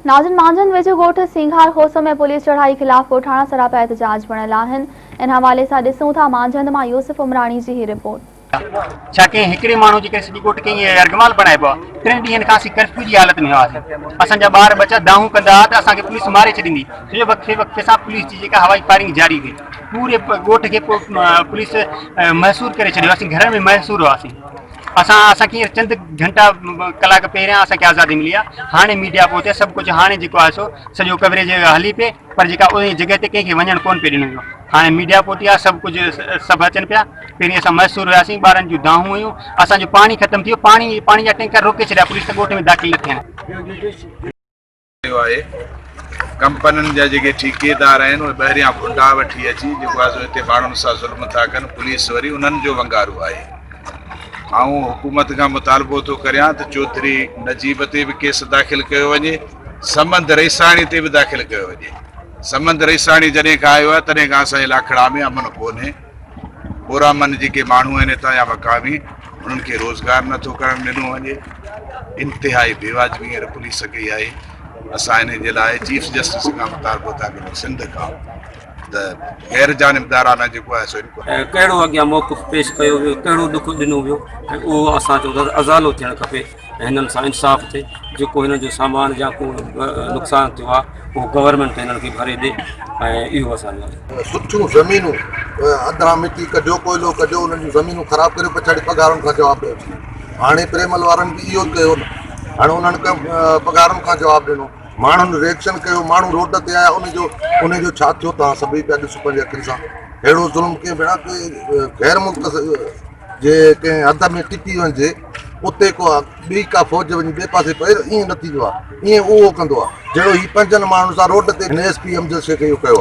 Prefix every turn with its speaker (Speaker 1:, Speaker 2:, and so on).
Speaker 1: नाज़िन मांझंद वेझो ॻोठ सिंघार होस में पुलिस चढ़ाई खिलाफ ॻोठाणा सरापा एहतजाज बणियल आहिनि। इन हवाले सां ॾिसूं था मांझंद मां यूसुफ उमराणी जी ही रिपोर्ट।
Speaker 2: छाकि हिकिड़े माण्हू जी सॼी ॻोठ खे अर्गमाल बणाइबो आहे। 3 ॾींहंनि खां असीं कर्फ्यू जी हालत में हुआसीं। असांजा ॿार बच्चा दाहूं कंदा हुआ त असांखे पुलिस मारे छॾींदी। सॼो वक़्ते सां पुलिस जी जेका हवाई फायरिंग जारी हुई, पूरे ॻोठ खे पुलिस महसूर करे छॾियो। असीं घर में महसूर हुआसीं। असांखे चंद घंटा कलाक पहिरियां असांखे आज़ादी मिली आहे। हाणे मीडिया पहुते सभु कुझु हाणे जेको आहे सो सॼो कवरेज हली पे, पर जेका उन जॻह ते कंहिंखे वञणु कोन पियो ॾिनो वियो। हाणे मीडिया पहुती आहे, सभु कुझु सभु अचनि पिया। पहिरीं असां महसूर हुआसीं, ॿारनि जूं दाहूं हुयूं, असांजो पाणी ख़तमु थी वियो, पाणी जा टैंकर रोके छॾिया, पुलिस त ॻोठ में दाख़िल न थियनि।
Speaker 3: कंपनियुनि जा जेके ठेकेदार आहिनि उहे ॿाहिरियां गुंडा वठी अची जेको आहे सो हिते माण्हुनि सां ज़ुल्म था कनि। पुलिस वरी उन्हनि जो वंगारू आहे। ऐं हुकूमत खां मुतालबो थो करियां त चौधरी नजीब ते बि केस दाख़िल कयो वञे, समंद रईसाणी ते बि दाख़िल कयो वञे। समंद रईसाणी जॾहिं खां आयो आहे तॾहिं खां असांजे लाखड़ा में अमन कोन्हे। बोरामन जेके माण्हू आहिनि हितां जा मक़ामी, उन्हनि खे रोज़गार नथो करणु ॾिनो वञे। इंतिहाई बेवाजिबी हींअर पुलिस कई आहे। असां इन जे लाइ चीफ जस्टिस खां मुतालबो था कयूं, सिंध खां, त गैर जानिबदाराना जेको आहे सो
Speaker 4: कहिड़ो अॻियां मौक़िफ़ पेश कयो वियो, कहिड़ो ॾुख ॾिनो वियो, ऐं उहो असां चऊं अज़ालो थियणु खपे ऐं हिननि सां इंसाफ़ थिए। जेको हिन जो सामान या को नुक़सानु थियो आहे उहो गवर्नमेंट हिननि खे भरे ॾे। ऐं इहो असांजो
Speaker 5: सुठियूं ज़मीनूं अदरा मिटी कढियो, कोयलो कढियो, उन्हनि जूं ज़मीनूं ख़राबु करे पछाड़ी पघारुनि खां जवाबु ॾियो। हाणे प्रेमल वारनि बि इहो कयो न, हाणे उन्हनि पघारुनि खां जवाबु ॾिनो, माण्हुनि रिएक्शन कयो, माण्हू रोड ते आया। उनजो छा थियो तव्हां सभई पिया ॾिसो पंहिंजे अखियुनि सां। अहिड़ो ज़ुल्म कंहिं भेणा के गैर मुल्क जे कंहिं हद में टिकी वञिजे, उते को ॿी का फ़ौज वञी ॿिए पासे पए, ईअं न थींदो आहे। ईअं उहो कंदो आहे जहिड़ो ही 5 माण्हुनि सां रोड ते एसपी अमजद शेख इहो कयो आहे।